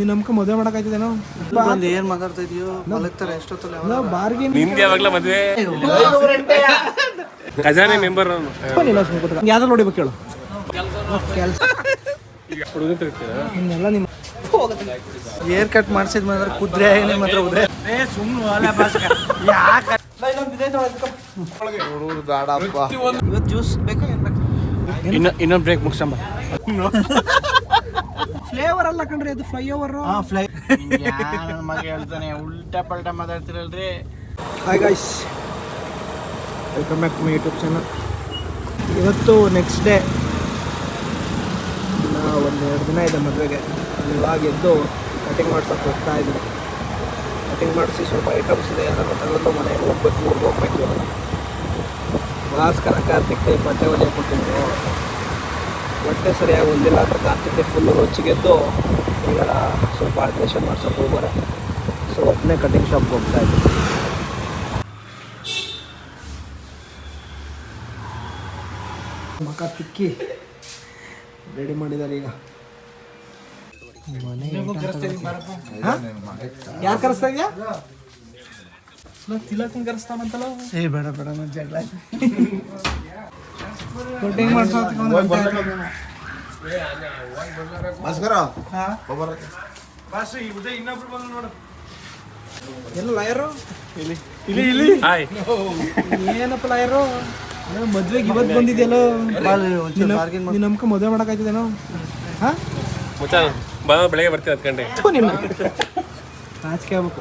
ನೀನ್ ನಮ್ಕ ಮದುವೆ ಮಾಡಕಾಯ್ತಿದೇನೋ ಏನ್ ಮಾತಾಡ್ತಾ ಇದೀಯೋ ಮಲಗ್ತಾರೆ ಎಷ್ಟೊತ್ತಲ್ಲ ಬಾರ್ಗೇನ್ ನಿಮ್ಗೆ ಯಾವಾಗ್ಲ ಮದ್ವೆ ಖಜಾನೆ ಮೆಂಬರ್ ಯಾವ್ದು ನೋಡಿಬೇಕು ಕೇಳು ಕೆಲ್ಸ ಇನ್ನೆಲ್ಲ ನಿಮ್ಮ ಏರ್ ಕಟ್ ಮಾಡ್ಸಿದ್ ಮಾತ್ರ ಕುದ್ರೆ ಮಾತ್ರ ಉದ್ರೆ ಇವತ್ತು ಜ್ಯೂಸ್ ಬೇಕಾ ಏನ್ ಬೇಕು ಇನ್ನೊಂದು ಬ್ರೇಕ್ ಮುಗಿಸಂಬ ಫ್ಲೇವರ್ ಅಲ್ಲ ಕಣ್ರಿ ಅದು ಫ್ಲೈಓವರ್ ನನ್ನ ಮಗ ಹೇಳ್ತಾನೆ ಉಲ್ಟಾ ಪಲ್ಟಾ ಮಾತಾಡ್ತಿರಲ್ರಿ. Hi guys, welcome back to my YouTube channel. ಇವತ್ತು ನೆಕ್ಸ್ಟ್ ಡೇ, ಒಂದು 2 ದಿನ ಇದೆ ಮದುವೆಗೆ. ಇವಾಗ ಎದ್ದು ಕಟಿಂಗ್ ಮಾಡ್ಸೋಕೆ ಹೋಗ್ತಾ ಇದ್ದೀನಿ. ಕಟಿಂಗ್ ಮಾಡಿಸಿ ಸ್ವಲ್ಪ ಐಟಮ್ಸ್ ಇದೆ, ಎಲ್ಲ ತಗೊಂಡು ಮನೆಗೆ ಹೋಗ್ಬೇಕು, ಊರಿಗೆ ಹೋಗ್ಬೇಕು. ಭಾಸ್ಕರ ಕಾರ್ತಿಕ್ ಬಟ್ಟೆ ಹೊಲಿಯಕ್ಕೆ ಕೊಟ್ಟಿದ್ರು, ಬಟ್ಟೆ ಸರಿಯಾಗಿ ಹೊಂದಿಲ್ಲ ಅಂತ ಕಾರ್ತಿಕ್ ಫುಲ್ಲು ರೊಚ್ಚಿಗೆದ್ದು ಈಗ ಸ್ವಲ್ಪ ಆಲ್ಟ್ರೇಷನ್ ಮಾಡ್ಸೋಕೆ ಹೋಗೋರೆ. ಸೊ ಒಬ್ಬನೇ ಕಟಿಂಗ್ ಶಾಪ್ಗೆ ಹೋಗ್ತಾ ಇದ್ದೀನಿ. ಮಕ್ಕ ತಿಕ್ಕಿ ರೆಡಿ ಮಾಡಿದ್ದಾರೆ ಈಗ. ಯಾರು ಕರೆಸ್ತಾ ಇದೆಯಾ? ತಿಲಕನ್ ಕರೆಸ್ತಾನಂತಲ್ಲ. ಏ ಬೇಡ ಬೇಡ ನನ್ನ ಜಗಳ ಕಟಿಂಗ್ ಮಾಡ್ಸೋಕೆ ಎಲ್ಲ ಲಾಯರು ಏನಪ್ಪ ಲಾಯರು? ಮದ್ವೆಗೆ ಇವತ್ತು ಬಂದಿದ್ಯಲ್ಲೋ, ನೀನ್ ನಮ್ಕ ಮದುವೆ ಮಾಡಕಾಯ್ತಿದೇನೋ? ಹಾ ಬೆಳಗ್ಗೆ ಬರ್ತೀವಿ 10 ಗಂಟೆ. ನಿನ್ನ ನಾಚಿಕೆ ಆಗ್ಬೇಕು.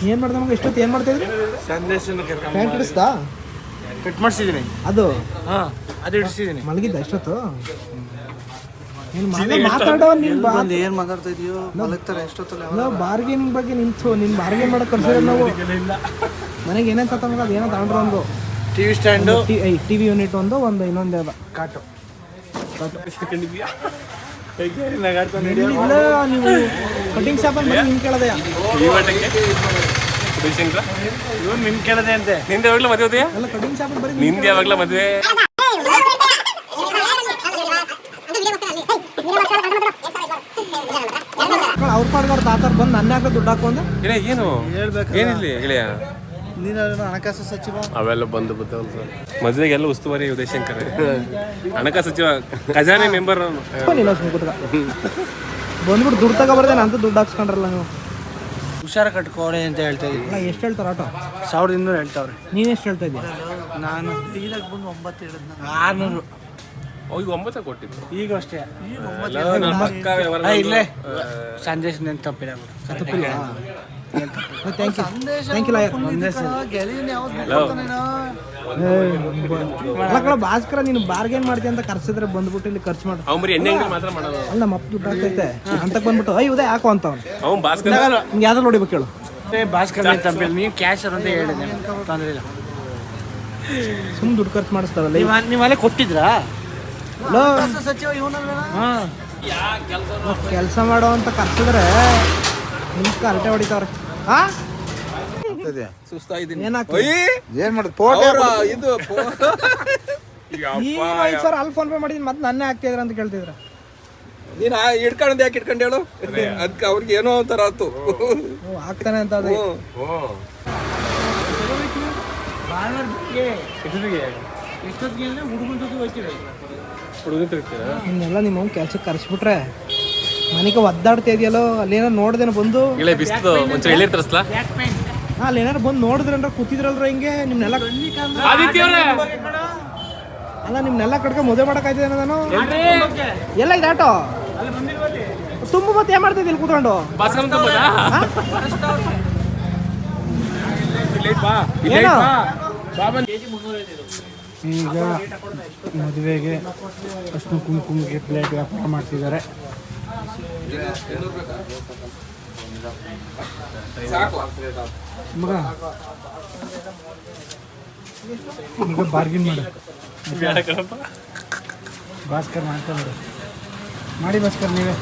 ಏನ್ ಮಾಡ್ದೆ ಮಗ? ಎಷ್ಟೊತ್ತು ಏನ್ ಮಾಡ್ತಾ ಇದ್ರಿ? ಪ್ಯಾಂಟ್ ಹಿಡಿಸ್ತಾ? ಕಟ್ ಮಾಡ್ಸಿದೀನಿ ಅದು ಅದು ಇಡಿಸಿದೀನಿ. ಮಲಗಿದ್ದ ಎಷ್ಟೊತ್ತು? ಮಾತಾಡೋ ನೀನ್ ಏನ್ ಮಾತಾಡ್ತಾ ಇದೀಯೋ ಮಲಗ್ತಾರೆ ಎಷ್ಟೊತ್ತಲ್ಲ. ನಾವು ಬಾರ್ಗೇನಿಂಗ್ ಬಗ್ಗೆ ನಿಂತು ನಿನ್ ಬಾರ್ಗೇನ್ ಮಾಡಕ್ ಕರ್ಸಿರೋ ನಾವು ಮನೆಗೆ ಏನೇನ್ ತತ್ತ ಮಗ? ಅದೇನೋ ತಗೊಂಡ್ರು ಒಂದು ಟಿವಿ ಸ್ಟ್ಯಾಂಡು, ಟಿವಿ ಯೂನಿಟ್ ಒಂದು ಇನ್ನೊಂದು ಯಾವ್ದು ಕಾಟು. ಇಲ್ಲ, ನೀವು ಕಟಿಂಗ್ ಶಾಪಲ್ಲಿ ಬಂದು ನಿನ್ ಕೇಳದೆಯಾ? ಇವನ್ ನಿನ್ ಕೇಳದೆ ಅಂತೆ. ನಿಂದೆ ಯಾವಾಗ್ಲ ಮದ್ವೆ ಹೋದ್ಯಾ? ಅಲ್ಲ, ಕಟಿಂಗ್ ಶಾಪಲ್ಲಿ ಬರೀ ನಿಂದೆ ಯಾವಾಗ್ಲ ಮದ್ವೆ? ಅವ್ರ ಪಾಡ್ಗವ್ರ ತಾತಾರ ಬಂದು ನನ್ನ ಯಾಕೆ ದುಡ್ಡು ಹಾಕೊಂಡೆ? ಇಲ್ಲ ಏನು ಹೇಳ್ಬೇಕು. ಏನಿರ್ಲಿ ಗೆಳೆಯ, ನೀನು ಹಣಕಾಸು ಸಚಿವ ಅವೆಲ್ಲ ಬಂದು ಮದ್ವೆಗೆಲ್ಲ ಉಸ್ತುವಾರಿ ಉದಯಶಂಕರ್, ಹಣಕಾಸು ಸಚಿವ, ಖಜಾನೆ ಮೆಂಬರ್. ಬಂದ್ಬಿಟ್ಟು ದುಡ್ಡು ತಗೊಬರ್ದೇನ ಅಂತ ದುಡ್ಡು ಹಾಕ್ಸ್ಕೊಂಡ್ರಲ್ಲ ನೀವು. ಹುಷಾರ ಕಟ್ಕೋಡೆ ಅಂತ ಹೇಳ್ತಾ ಇದ್ದೀನಿ. ಅಲ್ಲ, ಎಷ್ಟು ಹೇಳ್ತಾರ ಆಟೋ? 1200 ಹೇಳ್ತಾವ್ರೆ. ನೀನು ಎಷ್ಟು ಹೇಳ್ತಾ ಇದೀಯ? ನಾನು ಟೀಲಾಗಿ ಬಂದು 9 ಹೇಳಿದ್ನ. 600 ಈಗ 9 ಕೊಟ್ಟಿದ್ದು. ಈಗ ಅಷ್ಟೇ. ಇಲ್ಲೇ ಸಂದೇಶ ನೆನ್ ತಪ್ಪಿಲ್ಲ. Thank you lawyer. ಭಾಸ್ಕರ, ನೀನು ಬಾರ್ಗೇನ್ ಮಾಡ್ತೀಯ ಅಂತ ಕರ್ಸಿದ್ರೆ ಬಂದ್ಬಿಟ್ಟು ಇಲ್ಲಿ ಖರ್ಚು ಮಾಡ. ಅವ್ನು ಬರೀ ಎಣ್ಣೆ ಅಂಗಡಿ ಮಾತ್ರ ಮಾಡೋದು. ಅಲ್ಲ, ನಮ್ಮ ಅಪ್ಪ ದುಡ್ಡು ಹಾಕೈತೆ ಅಂತ ಬಂದ್ಬಿಟ್ಟು ಉದಯ ಹಾಕೋ ಅಂತ ಅವ್ನು ಭಾಸ್ಕರ ನಿಂಗೆ ಯಾವ್ದು ನೋಡಿಬೇಕು ಹೇಳು? ಭಾಸ್ಕರ್ ತಪ್ಪಿಲ್ಲ. ನೀವು ಕ್ಯಾಶರ್ ಅಂತ ಹೇಳಿದೆ, ತೊಂದರೆ ಇಲ್ಲ. ಸುಮ್ಮನೆ ದುಡ್ಡು ಖರ್ಚು ಮಾಡಿಸ್ತಾರಲ್ಲ. ನೀವು ಅಲ್ಲೇ ಕೊಟ್ಟಿದ್ರಾ? ಸಚಿವ ಕೆಲಸ ಮಾಡೋ ಅಂತ ಕರ್ಸಿದ್ರೆ ನಿಮ್ಗೆ ಅರಟೆ ಹೊಡಿತಾವ್ರೆ. ಸುಸ್ತಾಗಿದ್ದೀನಿ. ಏನ್ ಮಾಡುದು? ಇದು 5 ಸಾವಿರ ಅಲ್ಲಿ ಫೋನ್ ಪೇ ಮಾಡಿದ್ದೀನಿ, ಮತ್ತೆ ನನ್ನೇ ಆಗ್ತಿದ್ರ ಅಂತ ಕೇಳ್ತಿದ್ರ. ನೀನ್ ಹಿಡ್ಕೊಂಡ್ ಯಾಕೆ ಹಿಡ್ಕೊಂಡು ಹೇಳು? ಅದಕ್ಕೆ ಅವ್ರಿಗೆ ಏನೋ ಒಂಥರ ಆಯ್ತು. ಆಗ್ತಾನೆ ಅಂತ ಅದು. ಇನ್ನೆಲ್ಲ ನಿಮ್ಮ ಕೆಲ್ಸಕ್ಕೆ ಕರ್ಸ್ಬಿಟ್ರೆ ಮನೆಗೆ ಒದ್ದಾಡ್ತಾ ಇದೆಯಲ್ಲೋ. ಅಲ್ಲೇನೋ ನೋಡ್ದೇನೋ ಬಂದು ಅಲ್ಲೇನಾರು ಬಂದು ನೋಡಿದ್ರನ್ರ ಕೂತಿದ್ರಲ್ರ ಹಿಂಗೆ ನಿಮ್ನೆಲ್ಲ. ಅಲ್ಲ, ನಿಮ್ನೆಲ್ಲ ಕಡ್ಕ ಮದುವೆ ಮಾಡಕ್ಕಾಯ್ತಿದೆ ನಾನು. ಎಲ್ಲ ಇದೆ ಆಟೋ ತುಂಬ. ಮತ್ತೆ ಏನ್ ಮಾಡ್ತಿದ್ದೆ ಇಲ್ಲಿ ಕೂತ್ಕೊಂಡು? ಈಗ ಮದುವೆಗೆ ಅಷ್ಟು ಕುಂಕುಮಕ್ಕೆ ಪ್ಲೇಟ್ ವ್ಯಾಪಾರ ಮಾಡ್ತಿದ್ದಾರೆ. ಮಗ ಈಗ ಬಾರ್ಗಿನ್ ಮಾಡು. ಭಾಸ್ಕರ್ ಮಾಡ್ತಾರೆ ಮಾಡಿ. ಭಾಸ್ಕರ್ ನೀವೇ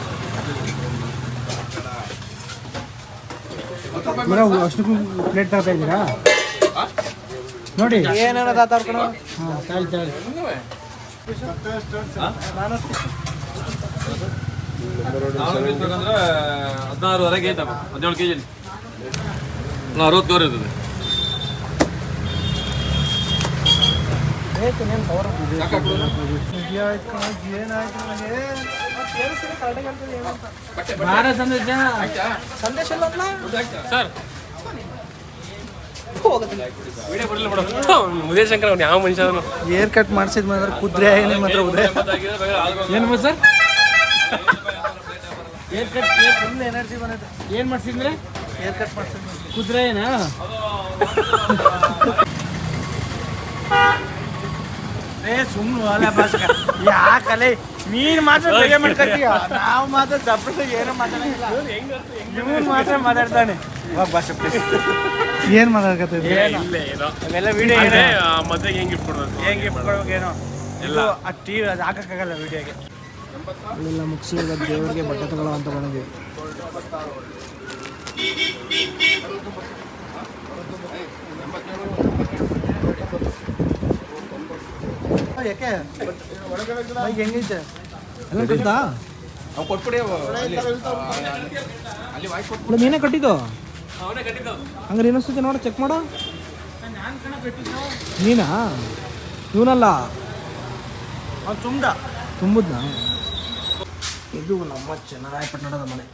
ಮಗ ಅಷ್ಟು ಪ್ಲೇಟ್ ತರ್ತಾ ಇದ್ದೀರಾ ನೋಡಿ. ಏನಾರ ತಾತಾಡ್ಕೊಳ. ಹಾಂ, ತಾಳಿ ತಾಳಿ. 16ವರೆಗೆ ಐತಪ್ಪ 17 kg 60 ಇರ್ತದೆ. ಸಂದೇಶ ಸರ್ ಉದಯ ಶಂಕರ್ ಅವ್ನು ಯಾವ ಮನುಷ್ಯ ಅವನು? ಏರ್ ಕಟ್ ಮಾಡಿಸಿದ್ ಮಾತ್ರ ಕುದ್ರೆ ಏನೇ ಮಾತ್ರ ಉದಯ ಏನು sir hair cut full energy ಬಂದೈತೆ. ಏನು ಮಾಡ್ಸಿದ್ರೆ ಏರ್ ಕಟ್ ಮಾಡ್ಸಿದ್ ಕುದುರೆ ಏನಾ? ಸುಮ್ಮನೆ ಅಲ್ಲ ಭಾಸ್ಕರ್, ಯಾಕಲೆ ನೀನು ಮಾತ್ರ ಬೆಳೆ ಮಾಡ್ಕೊತೀಯ, ನಾವು ಮಾತ್ರ ದಪ್ಪಸ ಏನೋ ಮಾತಾಡಂಗಿಲ್ಲ. ನೀವು ಮಾತ್ರ ಮಾತಾಡ್ತಾನೆ. ಇವಾಗ ಭಾಷೆ ಏನು ಮಾತಾಡ್ಕತ್ತೀವಿ? ಅವೆಲ್ಲ ವಿಡಿಯೋ ಮದುವೆಗೆ ಹೆಂಗೆ ಗಿಫ್ಟ್ ಕೊಡ್ಬೇಕು, ಹೆಂಗೆ ಗಿಫ್ಟ್ ಕೊಡ್ಬೇಕೇನೋ ಎಲ್ಲ ಆ ಟಿವಿ ಅದು ಹಾಕಕ್ಕಾಗಲ್ಲ ವಿಡಿಯೋಗೆ. ಅಲ್ಲೆಲ್ಲ ಮುಗಿಸಿ ಇವಾಗ ದೇವರಿಗೆ ಬಟ್ಟೆ ತಗೊಳ್ಳೋ ಅಂತ ಬಂದಿದ್ದೀವಿ. ಯಾಕೆ ಬೈಕ್ ಹೆಂಗೈತೆ? ಎಲ್ಲ ಕಟ್ಟಿದಾ? ನೀನೇ ಕಟ್ಟಿದ್ದು? ಹಂಗಾರೆ ಇನ್ನೊಂದ್ಸತಿ ನೋಡ, ಚೆಕ್ ಮಾಡು. ನೀನಾ? ಇವನಲ್ಲ, ತುಂಬುದ್ನಾ? ಇದು ನಮ್ಮ ಚನ್ನರಾಯಪಟ್ಟಣದ ಮನೆ,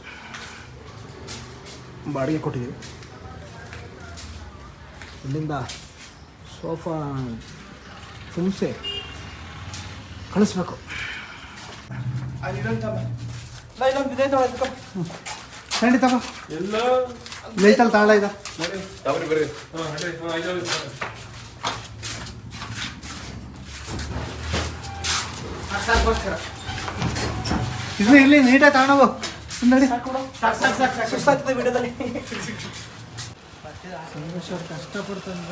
ಬಾಡಿಗೆ ಕೊಟ್ಟಿದ್ದೀವಿ. ಇಲ್ಲಿಂದ ಸೋಫಾ ತುಂಬಿಸಿ ಕಳಿಸ್ಬೇಕು. ಖಂಡಿತ ಲೈತಲ್ಲಿ ತಾಳ ಇದ ಇದನ್ನ ಇರ್ಲಿ, ನೀಟಾಗಿ ತಗೊಂಡೋಗು. ನೋಡಿ ಸುಸ್ತಾಗ್ತದೆ ವಿಡಿಯೋದಲ್ಲಿ. ಸಂದೇಶ್ವರ್ ಕಷ್ಟಪಡ್ತಾನೆ.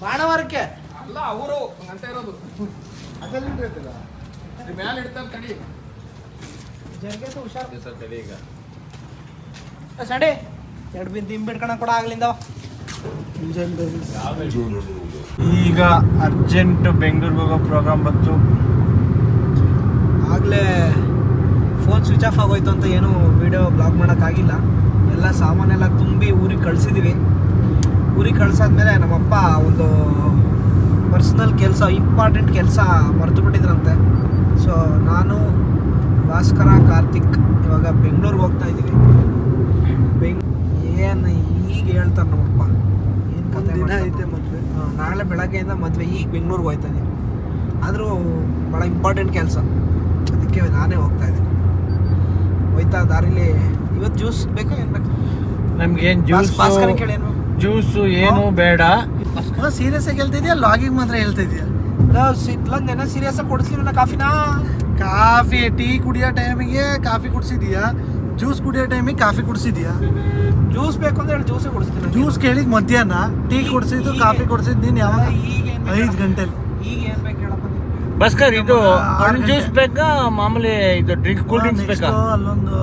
ಬಾಣವಾರಕ್ಕೆ ಅಲ್ಲ ಅವರು ಅಂತ ಇರೋದು ಮ್ಯಾಲೆ ಇಡ್ತಾರೆ. ತಡಿ ಜರ್ಗೆ ಹುಷಾರು ತಡಿ. ಈಗ ಸಡಿ 2 ಬಿಂದು ಹಿಂಬಿಡ್ಕಣ ಕೂಡ ಆಗ್ಲಿಂದ. ಈಗ ಅರ್ಜೆಂಟ್ ಬೆಂಗಳೂರಿಗೆ ಹೋಗೋ ಪ್ರೋಗ್ರಾಮ್ ಬಂತು. ಆಗಲೇ ಫೋನ್ ಸ್ವಿಚ್ ಆಫ್ ಆಗೋಯ್ತು ಅಂತ ಏನು ವಿಡಿಯೋ ಬ್ಲಾಗ್ ಮಾಡೋಕ್ಕಾಗಿಲ್ಲ. ಎಲ್ಲ ಸಾಮಾನೆಲ್ಲ ತುಂಬಿ ಊರಿಗೆ ಕಳಿಸಿದ್ದೀವಿ. ಊರಿಗೆ ಕಳ್ಸಾದ್ಮೇಲೆ ನಮ್ಮಪ್ಪ ಒಂದು ಪರ್ಸ್ನಲ್ ಕೆಲಸ, ಇಂಪಾರ್ಟೆಂಟ್ ಕೆಲಸ ಮರೆತು ಬಿಟ್ಟಿದ್ರಂತೆ. ಸೊ ನಾನು, ಭಾಸ್ಕರ, ಕಾರ್ತಿಕ್ ಇವಾಗ ಬೆಂಗಳೂರಿಗೆ ಹೋಗ್ತಾ ಇದ್ದೀವಿ. ಏನು ಈಗ ಹೇಳ್ತಾರೆ ನಮ್ಮಪ್ಪ, ಏನು ಕತೆ ಐತೆ ಮದುವೆ. ನಾಳೆ ಬೆಳಗ್ಗೆಯಿಂದ ಮದುವೆ, ಈಗ ಬೆಂಗಳೂರಿಗೆ ಹೋಗ್ತಾ ಇದ್ದೀನಿ. ಆದರೂ ಭಾಳ ಇಂಪಾರ್ಟೆಂಟ್ ಕೆಲಸ, ಅದಕ್ಕೆ ನಾನೇ ಹೋಗ್ತಾ ಇದ್ದೀನಿ. ಹೋಯ್ತಾ ದಾರಿಲಿ ಇವತ್ತು ಜ್ಯೂಸ್ ಬೇಕಾ ಏನು ಬೇಕು? ನಮ್ಗೇನು ಜ್ಯೂಸ್ ಭಾಸ್ಕರ ಕೇಳಿ ಏನು ಜ್ಯೂಸು ಏನು ಬೇಡ. ಸೀರಿಯಸ್ ಆಗಿ ಹೇಳ್ತಾ ಇದೆಯಾ, ಲಾಗಿಂಗ್ ಮಾತ್ರ ಹೇಳ್ತಾ ಇದೆಯಾ? ನೆನ ಸೀರಿಯಸ್ ಆಗಿ ಕೊಡಿಸ್ತೀವಿ ಕಾಫಿನಾ? ಕಾಫಿ ಟೀ ಕುಡಿಯೋ ಟೈಮಿಗೆ ಕಾಫಿ ಕುಡಿಸಿದ್ಯಾ, ಜ್ಯೂಸ್ ಕುಡಿಯೋ ಟೈಮಿಗೆ ಕಾಫಿ ಕುಡಿಸಿದ್ಯಾ? ಜ್ಯೂಸ್ ಬೇಕು ಅಂದ್ರೆ ಹೇಳಿ, ಜ್ಯೂಸೇ ಕೊಡಿಸ್ತೀನಿ. ಜ್ಯೂಸ್ ಕೇಳಿದ್ ಮಧ್ಯಾಹ್ನ, ಟೀ ಕುಡಿಸಿದ್ದು ಕಾಫಿ ಕುಡಿಸಿದ್ದು ನೀನು ಯಾವಾಗ? ಈಗ 5 ಗಂಟೆಲಿ. ಈಗ ಏನು ಬೇಕು ಹೇಳಪ್ಪ? ಭಾಸ್ಕರ್, ಇದು ಹಣ್ಣು ಜ್ಯೂಸ್ ಬೇಕಾ ಮಾಮೂಲಿ ಇದು ಡ್ರಿಂಕ್ ಕೂಲ್ ಡ್ರಿಂಕ್ಸ್ ಬೇಕಾ? ಅಲ್ಲೊಂದು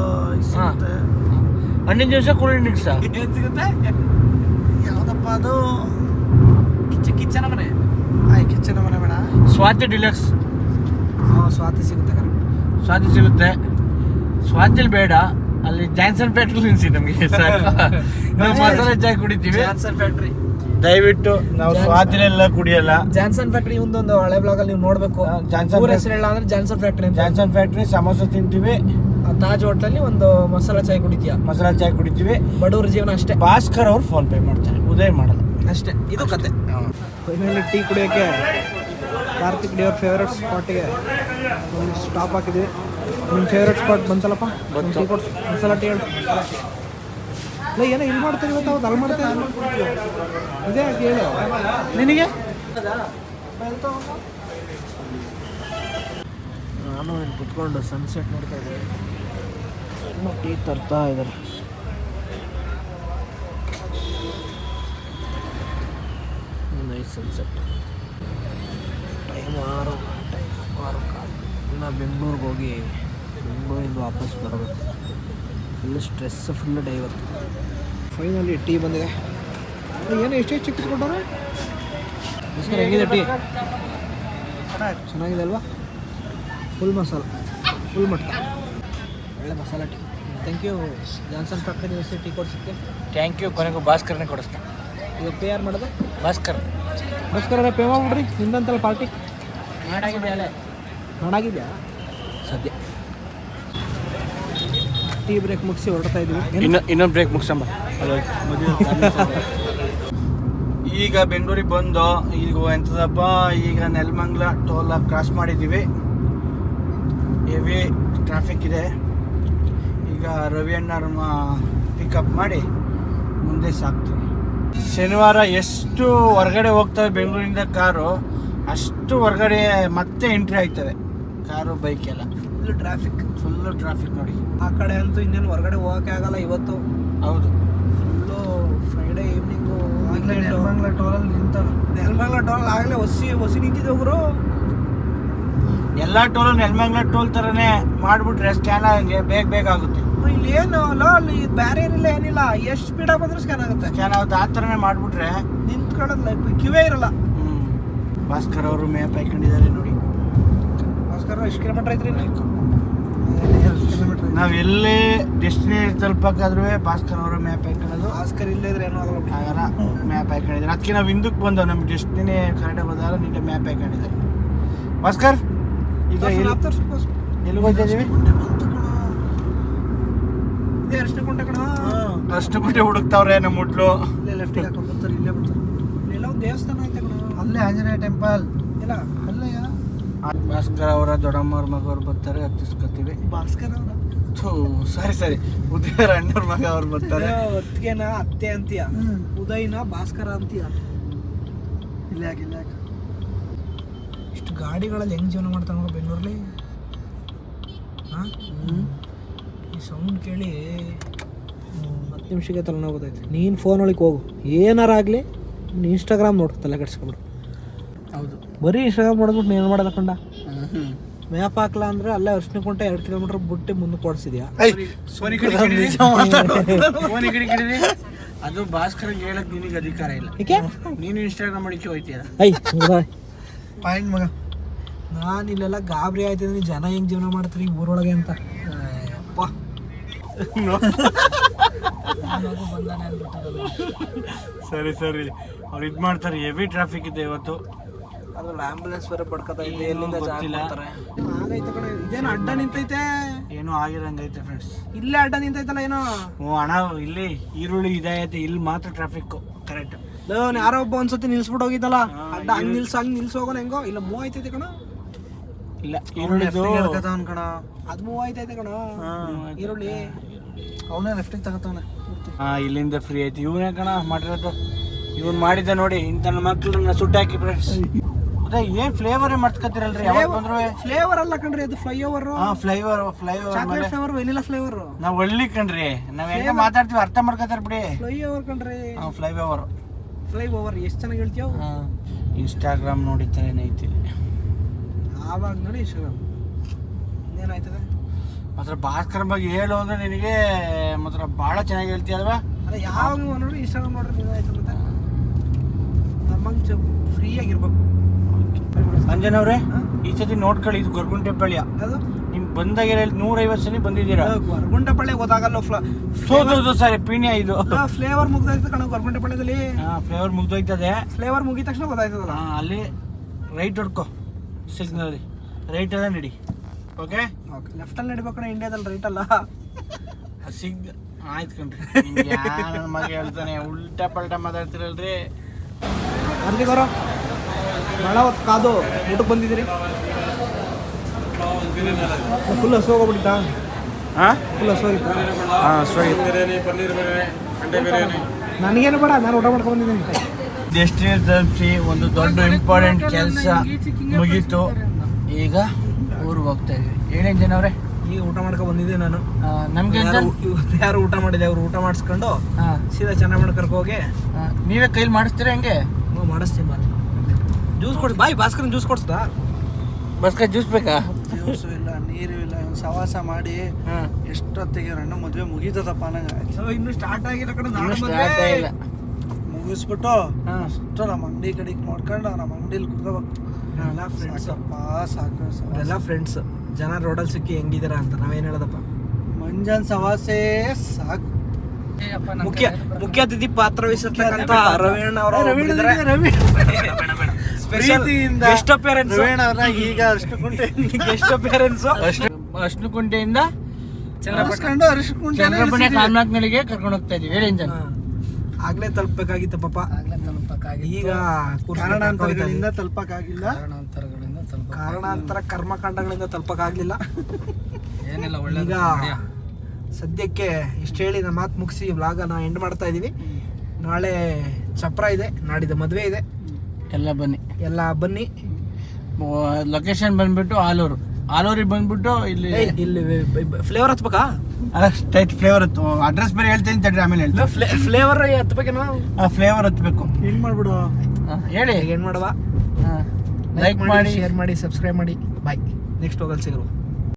ಸಿಗುತ್ತೆ. ಹಣ್ಣಿನ ಜ್ಯೂಸ ಕೂಲ್ ಡ್ರಿಂಕ್ಸಾ? ಏನು ಸಿಗುತ್ತೆ? ಯಾವ್ದಪ್ಪ ಅದು? ಕಿಚ್ಚನ ಮನೆ. ಕಿಚ್ಚನ ಮನೆ ಬೇಡ, ಸ್ವಾತಿ ಡಿಲಕ್ಸ್. ಸ್ವಾತಿ ಸಿಗುತ್ತೆ, ಕರೆಕ್ಟ್. ಸ್ವಾತಿ ಸಿಗುತ್ತೆ. ಸ್ವಾತಿಲ್ ಬೇಡ, ಅಲ್ಲಿ ಜಾನ್ಸನ್ ಫ್ಯಾಕ್ಟ್ರಿ ನಿಲ್ಸಿ ನಮಗೆ ಸಾಕು. ನಾವು ಮಸಾಲೆ ಚಾಯ್ ಕುಡಿತೀವಿ. ಜಾನ್ಸನ್ ಫ್ಯಾಕ್ಟ್ರಿ ದಯವಿಟ್ಟು ನಾವು ಸ್ವಾತಿಲೆಲ್ಲ ಕುಡಿಯಲ್ಲ. ಜಾನ್ಸನ್ ಫ್ಯಾಕ್ಟ್ರಿ ಒಂದು ಹಳೆ ಬ್ಲಾಗ್ ಅಲ್ಲಿ ನೀವು ನೋಡ್ಬೇಕು. ಊರ ಹೆಸರು ಹೇಳ ಅಂದ್ರೆ ಜಾನ್ಸನ್ ಫ್ಯಾಕ್ಟ್ರಿ ಅಂತ. ಜಾನ್ಸನ್ ಫ್ಯಾಕ್ಟ್ರಿ ಸಮೋಸ ತಿಂತೀವಿ. ತಾಜ್ ಹೋಟ್ಲಲ್ಲಿ ಒಂದು ಮಸಾಲಾ ಚಾಯ್ ಕುಡಿತೀಯ. ಮಸಾಲಾ ಚಾಯ್ ಕುಡಿತೀವಿ. ಬಡವ್ರ ಜೀವನ ಅಷ್ಟೇ. ಭಾಸ್ಕರ್ ಅವ್ರು ಫೋನ್ ಪೇ ಮಾಡ್ತಾರೆ, ಉದಯ ಮಾಡಲ್ಲ ಅಷ್ಟೇ. ಇದು ಕತೆ. ಫೈನಲಿ ಟೀ ಕುಡಿಯೋಕ್ಕೆ ಕಾರ್ತಿಕ್ ಡಿ ಅವ್ರ ಫೇವ್ರೇಟ್ ಸ್ಪಾಟಿಗೆ ಒಂದು ಸ್ಟಾಪ್ ಹಾಕಿದ್ವಿ. ನಿಮ್ಮ ಫೇವ್ರೇಟ್ ಸ್ಪಾಟ್ ಬಂತಲ್ಲಪ್ಪ, ಟೀ ಕೊಡ್ಸು. ಮಸಾಲ ಟೀ ಹೇಳು. ಇಲ್ಲ ಏನೋ ಇಲ್ಲಿ ಮಾಡ್ತಾರೆ ಇವತ್ತು, ಅವ್ರು ಅಲ್ಲಿ ಮಾಡ್ತಾರೆ. ಇದೇ ಹೇಳು ನಿನಗೆ. ನಾನು ಇಲ್ಲಿ ಕುತ್ಕೊಂಡು ಸನ್ಸೆಟ್ ನೋಡ್ತಾ ಇದ್ದೀನಿ. ಟೀ ತರ್ತಾ ಇದ್ದಾರೆ. Nice sunset. ಟೈಮ್ 6 ಗಂಟೆ, 6:15. ಇನ್ನು ಬೆಂಗಳೂರಿಗೆ ಹೋಗಿ ಬೆಂಗಳೂರಿಂದ ವಾಪಸ್ ಬರಬೇಕು. ಫುಲ್ ಸ್ಟ್ರೆಸ್, ಫುಲ್ ಡೇ ಇವತ್ತು. ಫೈನಲಿ ಟೀ ಬಂದಿದೆ. ಏನು ಎಷ್ಟೇ ಚಿಕ್ಕ ಕೊಟ್ಟವ್ರೆ? ಭಾಸ್ಕರ್ ಹೆಂಗಿದೆ ಟೀ? ಚೆನ್ನಾಗಿದೆ ಅಲ್ವಾ? ಫುಲ್ ಮಸಾಲ, ಫುಲ್ ಮಟ್ಟ, ಒಳ್ಳೆ masala tea. Thank you Johnson factory ದಿವಸ ಟೀ ಕೊಡ್ಸಿಕ್ಕೆ. Thank you. ಕೊನೆಗೂ ಭಾಸ್ಕರ್ನೇ ಕೊಡಿಸ್ತೀನಿ. ಈಗ ಪೇ ಯಾರು ಮಾಡೋದು? ಭಾಸ್ಕರ್ ಭಾಸ್ಕರ ಪೇ ಮಾಡ್ಬಿಡ್ರಿ. ನಿಂದಂತಲ್ಲ ಪಾರ್ಟಿ ಮಾಡಾಗಿದೆಯಲ್ಲ. ಮಾಡಾಗಿದ್ಯಾ ಸದ್ಯ? ಟೀ ಬ್ರೇಕ್ ಮುಗಿಸಿ ಹೊರಡ್ತಾ ಇದ್ದೀವಿ. ಇನ್ನೊಂದು ಬ್ರೇಕ್ ಮುಗಿಸಂಬ. ಈಗ ಬೆಂಗಳೂರಿಗೆ ಬಂದು ಈಗ ಎಂಥದಪ್ಪ, ಈಗ ನೆಲಮಂಗಲ ಟೋಲ್ ಕ್ರಾಸ್ ಮಾಡಿದ್ದೀವಿ. ಹೆವಿ ಟ್ರಾಫಿಕ್ ಇದೆ. ಈಗ ರವಿ ಅಣ್ಣರನ್ನ ಪಿಕಪ್ ಮಾಡಿ ಮುಂದೆ ಸಾಕ್ತೀವಿ. ಶನಿವಾರ ಎಷ್ಟು ಹೊರಗಡೆ ಹೋಗ್ತವೆ ಬೆಂಗಳೂರಿಂದ ಕಾರು, ಅಷ್ಟು ಹೊರಗಡೆ ಮತ್ತೆ ಎಂಟ್ರಿ ಆಗ್ತವೆ ಕಾರು, ಬೈಕ್ ಎಲ್ಲ. ಫುಲ್ಲು ಟ್ರಾಫಿಕ್ ನೋಡಿ. ಆ ಕಡೆ ಅಂತೂ ಇನ್ನೇನು ಹೊರಗಡೆ ಹೋಗೋಕೆ ಆಗಲ್ಲ ಇವತ್ತು. ಹೌದು, ಫುಲ್ಲು ಫ್ರೈಡೇ ಈವ್ನಿಂಗು. ನೆಲಮಂಗಲ ಟೋಲಲ್ಲಿ ನೆಲಮಂಗಲ ಟೋಲ್ ಆಗಲೇ ಹೊಸಿ ನಿಂತಿದ್ದೆ ಹೋಗ್ರು. ಎಲ್ಲ ಟೋಲು ನೆಲಮಂಗಲ ಟೋಲ್ ಥರನೇ ಮಾಡಿಬಿಟ್ರೆ ಸ್ಕ್ಯಾನ್ ಆಗಂಗೆ ಬೇಗ ಆಗುತ್ತೆ. ಇಲ್ಲಿ ಏನು ಅಲ್ಲಿ ಬೇರೆ ಏನಿಲ್ಲ, ಏನಿಲ್ಲ. ಎಷ್ಟು ಸ್ಪೀಡಾಗಿ ಬಂದ್ರೆ ಸ್ಕ್ಯಾನ್ ಆಗುತ್ತೆ. ಸ್ಕ್ಯಾನ್ ಆಗುತ್ತೆ. ಆ ಥರನೇ ಮಾಡಿಬಿಟ್ರೆ ನಿಂತ್ಕೊಳ್ಳೋದು ಕ್ಯೂವೇ ಇರಲ್ಲ. ಭಾಸ್ಕರ್ ಅವರು ಮ್ಯಾಪ್ ಹಾಕೊಂಡಿದ್ದಾರೆ ನೋಡಿ. ಭಾಸ್ಕರ್ ಎಷ್ಟು ಕಿಲೋಮೀಟರ್ ಐತ್ರಿ? ನಾವು ಎಲ್ಲೇ ಡೆಸ್ಟಿನೇಷನ್ ತಲುಪಕ್ಕಾದ್ರೂ ಭಾಸ್ಕರ್ ಅವರು ಮ್ಯಾಪ್ ಹಾಕೊಳ್ಳೋದು. ಭಾಸ್ಕರ್ ಇಲ್ಲೇ ಇದ್ರೆ ಏನೋ ಆಗಲ್ಲ. ಮ್ಯಾಪ್ ಹಾಕೊಂಡಿದ್ದಾರೆ. ಅದಕ್ಕೆ ನಾವು ಹಿಂದಕ್ಕೆ ಬಂದವು. ನಮ್ಮ ಡೆಸ್ಟಿನೇ ಕರೆಕ್ಟಾಗಿ ಬಂದಾಗ ನಿನ್ನೆ ಮ್ಯಾಪ್ ಹಾಕೊಂಡಿದ್ದಾರೆ. ಭಾಸ್ಕರ್ ಈಗ ಎಲ್ಲಿ ಹೋಗ್ತಿದ್ದೀವಿ? ಇದೇ ಅರ್ಶಿನಕುಂಟೆ ಕಣ. ಅರ್ಶಿನಕುಂಟೆ ಹುಡುಕ್ತಾವ್ರೆ ನಮ್ಮ ಹುಡ್ಲು. ಇಲ್ಲೇ ಲೆಫ್ಟಿಗೆ ಹಾಕೊಂಡು ಬರ್ತಾರೆ. ಇಲ್ಲೇ ಬರ್ತಾರೆ. ಇಲ್ಲೆಲ್ಲ ಒಂದು ದೇವಸ್ಥಾನ ಐತೆ ಕಣ. ಅಲ್ಲೇ ಆಂಜನೇಯ ಟೆಂಪಲ್ ಇಲ್ಲ ಅಲ್ಲೇ. ಭಾಸ್ಕರ್ ಅವರ ದೊಡ್ಡಮ್ಮವ್ರ ಮಗವ್ರು ಬರ್ತಾರೆ, ಹತ್ತಿಸ್ಕೊತೀವಿ. ಭಾಸ್ಕರ್ ಸರಿ ಉದಯರ ಅಣ್ಣವ್ರ ಮಗ ಅವ್ರು ಬರ್ತಾರೆ. ಹೊತ್ತಿಗೆನ ಅತ್ತೆ ಅಂತೀಯ, ಉದಯನ ಭಾಸ್ಕರ ಅಂತೀಯ. ಇಲ್ಲ ಇಷ್ಟು ಗಾಡಿಗಳಲ್ಲಿ ಹೆಂಗ್ ಜೀವನ ಮಾಡ್ತಾನ ಬೆಂಗಳೂರಲ್ಲಿ? ಈ ಸೌಂಡ್ ಕೇಳಿ 10 ನಿಮಿಷಕ್ಕೆ ತಲೆನೋಗೋದೈತೆ. ನೀನು ಫೋನ್ ಒಳಗೆ ಹೋಗು, ಏನಾರ ಆಗಲಿ ಇನ್ಸ್ಟಾಗ್ರಾಮ್ ನೋಡು, ತಲೆ ಕೆಡ್ಸ್ಕೊಬಿಡು. ಹೌದು, ಬರೀ ಇನ್ಸ್ಟಾಗ್ರಾಮ್ ನೋಡ್ಬಿಟ್ಟು ನೀನು ಮಾಡೋದ ಕಂಡ. ಮ್ಯಾಪ್ ಹಾಕ್ಲಾ ಅಂದ್ರೆ ಅಲ್ಲೇ ಅರ್ಶಿನಕುಂಟೆ 2 ಕಿಲೋಮೀಟರ್ ಬಿಟ್ಟು ಮುಂದಕ್ಕೆ ಓಡಿಸಿದ್ಯಾ? ಅದು ಭಾಸ್ಕರ್ಗೆ ಹೇಳಕ್ ನಿನಗೆ ಅಧಿಕಾರ ಇಲ್ಲ. ಏಕೆ? ನೀನು ಇನ್ಸ್ಟಾಗ್ರಾಮ್ ಮಾಡಿಕೆ ಹೋಯ್ತೀಯ. ಪಾಯಿಂಟ್ ಮಗ. ನಾನು ಇಲ್ಲೆಲ್ಲ ಗಾಬರಿ ಆಯ್ತಿದ್ದೀನಿ, ಜನ ಹೆಂಗ್ ಜೀವನ ಮಾಡ್ತೀರಿ ಊರೊಳಗೆ ಅಂತ. ಅಪ್ಪ ಸರಿ ಅವ್ರು ಇದು ಮಾಡ್ತಾರೆ. ಹೆವಿ ಟ್ರಾಫಿಕ್ ಇದೆ ಇವತ್ತು. ಅದ್ರಲ್ಲಿ ಆಂಬುಲೆನ್ಸ್ ಬೇರೆ ಪಡ್ಕೊತಾ ಇದೆ. ಎಲ್ಲಿಂದ ಗೊತ್ತಿಲ್ಲ. ಆಗೈತೆ ಕಣೆ. ಇದೇನು ಅಡ್ಡ ನಿಂತೈತೆ? ಏನೋ ಆಗಿರಂಗೈತೆ ಫ್ರೆಂಡ್ಸ್. ಇಲ್ಲೇ ಅಡ್ಡ ನಿಂತೈತಲ್ಲ ಏನೋ. ಅಣ್ಣ ಇಲ್ಲಿ ಈರುಳ್ಳಿ ಇದೈತೆ, ಇಲ್ಲಿ ಮಾತ್ರ ಟ್ರಾಫಿಕ್ ಕರೆಕ್ಟ್. ಯಾರೋ ಒಬ್ಬ ಒಂದ್ಸತಿ ನಿಲ್ಸ್ಬಿಟ್ಟು ಹೋಗಿದ್ದಲ್ಲ, ಅಡ್ಡ ಹಂಗ್ ನಿಲ್ಸ್ ಹೋಗೋಣ ಹೆಂಗೋ. ಇಲ್ಲ ಮೂವ್ ಆಯ್ತೈತೆ ಕಣ. ಇಲ್ಲ ಈರುಳ್ಳಿ ಕಣ. ಅದು ಮೂವ್ ಆಯ್ತೈತೆ ಕಣ ಈರುಳ್ಳಿ. ಅವನೇ ಲೆಫ್ಟಿಗೆ ತಗೋತಾವನೆ. ಇಲ್ಲಿಂದ ಫ್ರೀ ಐತಿ. ಇವನೇ ಕಣ ಮಾಡಿರೋದು. ಇವನ್ ಮಾಡಿದ್ದ ನೋಡಿ ಇಂಥ ಮಕ್ಳನ್ನ ಸುಟ್ಟಾಕಿ ಫ್ರೆಂಡ್ಸ್. ಅದೇ ಏನ್ ಫ್ಲೇವರ್ ಮಾಡ್ಕೊತಿರಲ್ರಿ ಯಾವಾಗ ಬಂದ್ರು. ಫ್ಲೇವರ್ ಅಲ್ಲ ಕಣ್ರಿ, ಅದು flyover. Flavour chocolate flavour, vanilla flavour. ನಾವ್ ಒಳ್ಳಿ ಕಣ್ರಿ, ನಾವ್ ಹೆಂಗ ಮಾತಾಡ್ತೀವಿ ಅರ್ಥ ಮಾಡ್ಕೊತಾರ ಬಿಡಿ. ಫ್ಲೈಓವರ್ ಕಣ್ರಿ. ಫ್ಲೈಓವರ್ ಎಷ್ಟು ಚೆನ್ನಾಗಿ ಹೇಳ್ತೀಯ. ಇನ್ಸ್ಟಾಗ್ರಾಮ್ ನೋಡಿತಾರೆ ಏನೈತಿ ಆವಾಗ ನೋಡಿ ಇನ್ಸ್ಟಾಗ್ರಾಮ್ ಏನಾಯ್ತದೆ. ಮಾತ್ರ ಭಾಸ್ಕರ್ ಬಗ್ಗೆ ಹೇಳು ಅಂದ್ರೆ ನಿನಗೆ ಮಾತ್ರ ಭಾಳ ಚೆನ್ನಾಗಿ ಹೇಳ್ತೀಯಲ್ವಾ. ಅದೇ ಯಾವಾಗ ನೋಡ್ರಿ ಇನ್ಸ್ಟಾಗ್ರಾಮ್ ನೋಡ್ರಿ ಏನಾಯ್ತು ಮತ್ತೆ ನಮ್ಮಂಗೆ ಫ್ರೀ ಆಗಿರ್ಬೇಕು. ಅಂಜನವ್ರೆ ಈ ಸತಿ ನೋಡ್ಕೊಳ್ಳಿ, ಇದು ಗೊರಗುಂಟೆ ಪಾಳ್ಯ. ಅದು ನಿಮ್ ಬಂದಾಗ 150 ಸಲ ಬಂದಿದ್ದೀರಾ. ಗೊರಗುಂಟೆ ಪಾಳ್ಯ ಗೊತ್ತಾಗಲ್ಲ. ಸರಿ ಪೀಣ್ಯ ಇದು ಫ್ಲೇವರ್ ಮುಗ್ದೈತೆ ಕಣ ಗೊರಗುಂಟೆ ಪಾಳ್ಯದಲ್ಲಿ. ಫ್ಲೇವರ್ ಮುಗ್ದೋಯ್ತದೆ. ಫ್ಲೇವರ್ ಮುಗಿದ ತಕ್ಷಣ ಗೊತ್ತಾಯ್ತದಲ್ಲ. ಅಲ್ಲಿ ರೈಟ್ ಹೊಡ್ಕೊ, ಸಿಗ್ನಲ್ ರೈಟ್ ಎಲ್ಲ ನಡಿ. ಓಕೆ ಲೆಫ್ಟಲ್ಲಿ ನಡಿಬೇಕು ಕಣ, ಇಂಡಿಯಾದಲ್ಲಿ ರೈಟ್ ಅಲ್ಲ. ಆಯ್ತು ಕಣ್ರಿ. ನನ್ನ ಮಗ ಹೇಳ್ತಾನೆ ಉಲ್ಟಾ ಪಲ್ಟಾ ಮಾತಾಡ್ತಿರಲ್ರಿ. ಅಲ್ಲಿ ಬರೋ ಭಾಳ ಹೊತ್ತು ಕಾದು ಊಟಕ್ಕೆ ಬಂದಿದ್ದೀರಿ. ಫುಲ್ ಹಸು ಹೋಗ್ಬಿಟ್ಟಿದ್ದ. ಫುಲ್ ಹಸು ಹೋಗಿದ್ದ. ನನಗೇನು ಬೇಡ, ನಾನು ಊಟ ಮಾಡ್ಕೊಂಡು ಬಂದಿದ್ದೀನಿ. ಡೆಸ್ಟಿನೇಷನ್ ತಲುಪಿಸಿ ಒಂದು ದೊಡ್ಡ ಇಂಪಾರ್ಟೆಂಟ್ ಕೆಲಸ ಮುಗೀತು. ಈಗ ಊರಿಗೆ ಹೋಗ್ತಾ ಇದೀವಿ. ಏನೇನು ಜನ ಅವ್ರೆ ಈಗ ಊಟ ಮಾಡ್ಕೊಂಡು ಬಂದಿದ್ದೆ ನಾನು. ನಮ್ಗೆ ಯಾರು ಊಟ ಮಾಡಿದೆ ಅವ್ರು ಊಟ ಮಾಡಿಸ್ಕೊಂಡು ಸೀದಾ ಚೆನ್ನಾಗಿ ಕರ್ಕೊ ಹೋಗಿ. ನೀವೇ ಕೈಲಿ ಮಾಡಿಸ್ತೀರಾ ಹೆಂಗೆ? ಮಾಡಿಸ್ತೀನಿ ಬಾ. ಜ್ಯೂಸ್ ಕೊಡ್ಸಿ ಬಾಯ್. ಭಾಸ್ಕರ್ ಜ್ಯೂಸ್ ಕೊಡ್ಸ್ದಾ? ಭಾಸ್ಕರ್ ಜ್ಯೂಸ್ ಬೇಕಾ? ಜ್ಯೂಸು ಇಲ್ಲ, ನೀರು ಇಲ್ಲ. ಸವಾಸ ಮಾಡಿ ಎಷ್ಟೊತ್ತಿಗೆ ನನ್ನ ಮದುವೆ ಮುಗೀತದಪ್ಪ ನಂಗೆ. ಇನ್ನು ಸ್ಟಾರ್ಟ್ ಆಗಿಲ್ಲ ಕಡೆ. ಸ್ಟಾರ್ಟ್ ಆಗಿಲ್ಲ. ಮುಗಿಸ್ಬಿಟ್ಟು ಅಷ್ಟು ನಮ್ಮ ಅಂಗಡಿ ಕಡೆಗೆ ನೋಡ್ಕೊಂಡು ನಮ್ಮ ಅಂಗಡಿಲಿ ಕುತ್ಕೋಬೇಕು. ಎಲ್ಲ ಫ್ರೆಂಡ್ಸ್, ಸಾಕು ಎಲ್ಲ ಫ್ರೆಂಡ್ಸ್. ಜನ ರೋಡಲ್ಲಿ ಸಿಕ್ಕಿ ಹೆಂಗಿದ್ದೀರಾ ಅಂತ ನಾವೇನು ಹೇಳೋದಪ್ಪ. ಮಂಜಾನ್ ಸವಾಸೆ ಸಾಕು. ಮುಖ್ಯ ಅತಿಥಿ ಪಾತ್ರ ವಹಿಸಿರ್ತಕ್ಕಂಥ ರವೀಣ್ ಅವರು ಪ್ರೀತಿಯಿಂದ ಗೆಸ್ಟ್ ಅಪಿಯರೆನ್ಸ್. ರವೀಣ್ ಅವ್ರನ್ನ ಈಗ ಅರ್ಶಿನಕುಂಟೆ ಗೆಸ್ಟ್ ಅಪಿಯರೆನ್ಸ್ ಅರ್ಶಿನಕುಂಟೆಯಿಂದ ಕರ್ಸ್ಕೊಂಡು ಅರ್ಶಿನಕುಂಟೆ ಚಂದ್ರಪುಣೆ ಕಾಮನಾಥ್ನಳ್ಳಿಗೆ ಕರ್ಕೊಂಡು ಹೋಗ್ತಾ ಇದೀವಿ. ಹೇಳಿ ಇಂಜನ್. ಆಗ್ಲೇ ತಲುಪಬೇಕಾಗಿತ್ತು ಪಾಪ. ಈಗ ಕಾರಣಾಂತರಗಳಿಂದ ತಲುಪಕ್ಕಾಗಿಲ್ಲ. ಕಾರಣಾಂತರ ಕರ್ಮಕಾಂಡಗಳಿಂದ ತಲುಪಕ್ಕಾಗ್ಲಿಲ್ಲ. ಏನಿಲ್ಲ, ಈಗ ಸದ್ಯಕ್ಕೆ ಇಷ್ಟು ಹೇಳಿ ನಮ್ಮ ಮಾತು ಮುಗಿಸಿ ವ್ಲಾಗನ ಎಂಡ್ ಮಾಡ್ತಾ ಇದೀವಿ. ನಾಳೆ ಚಪ್ರ ಇದೆ, ನಾಡಿದ್ದು ಮದುವೆ ಇದೆ. ಎಲ್ಲ ಬನ್ನಿ, ಎಲ್ಲ ಬನ್ನಿ. ಲೊಕೇಶನ್ ಬಂದ್ಬಿಟ್ಟು ಆಲೂರಿಗೆ ಬಂದ್ಬಿಟ್ಟು ಇಲ್ಲಿ ಇಲ್ಲಿ ಫ್ಲೇವರ್ ಹತ್ಬೇಕಾ? ಸ್ಟೈಟ್ ಫ್ಲೇವರ್ ಅಡ್ರೆಸ್ ಬೇರೆ ಹೇಳ್ತೀನಿ ತಡ್ರಿ, ಆಮೇಲೆ ಹೇಳ್ತೀನಿ. ಫ್ಲೇವರ್ ಹತ್ಬೇಕೇನೋ? ಫ್ಲೇವರ್ ಹತ್ಬೇಕು. ಏನ್ ಮಾಡ್ಬಿಡು ಹೇಳಿ ಏನ್ ಮಾಡುವ? ಲೈಕ್ ಮಾಡಿ, ಶೇರ್ ಮಾಡಿ, ಸಬ್ಸ್ಕ್ರೈಬ್ ಮಾಡಿ. ಬಾಯ್. ನೆಕ್ಸ್ಟ್ ಹೋಗಲ್ ಸಿಗಲ್ವಾ?